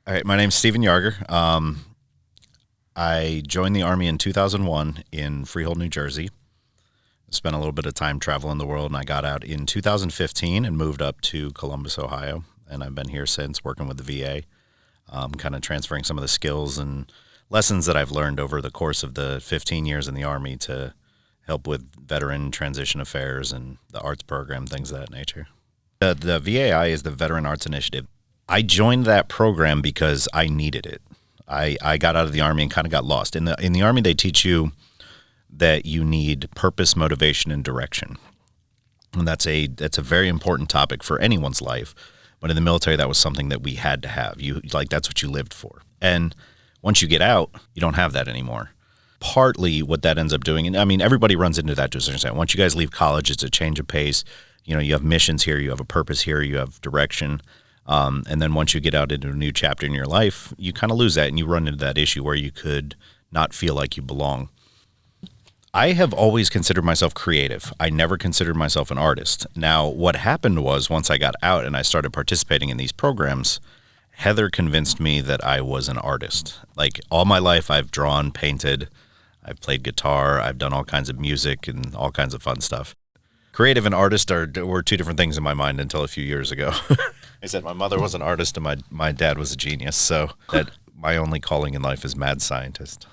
All right, my name's Stephen Yarger. I joined the Army in 2001 in Freehold, New Jersey. Spent a little bit of time traveling the world, and I got out in 2015 and moved up to Columbus, Ohio. And I've been here since, working with the VA, kind of transferring some of the skills and lessons that I've learned over the course of the 15 years in the Army to help with veteran transition affairs and the arts program, things of that nature. The VAI is the Veteran Arts Initiative. I joined that program because I needed it. I got out of the Army and kind of got lost. In the Army, they teach you that you need purpose, motivation, and direction. And that's a very important topic for anyone's life. But in the military, that was something that we had to have. That's what you lived for. And once you get out, you don't have that anymore. Partly what that ends up doing, and I mean, everybody runs into that to a certain extent. Once you guys leave college, it's a change of pace. You know, you have missions here, you have a purpose here, you have direction. And then once you get out into a new chapter in your life, you kind of lose that, and you run into that issue where you could not feel like you belong. I have always considered myself creative. I never considered myself an artist. Now, what happened was once I got out and I started participating in these programs, Heather convinced me that I was an artist. Like, all my life, I've drawn, painted, I've played guitar, I've done all kinds of music and all kinds of fun stuff. Creative and artist were two different things in my mind until a few years ago. I said my mother was an artist and my dad was a genius, so that my only calling in life is mad scientist.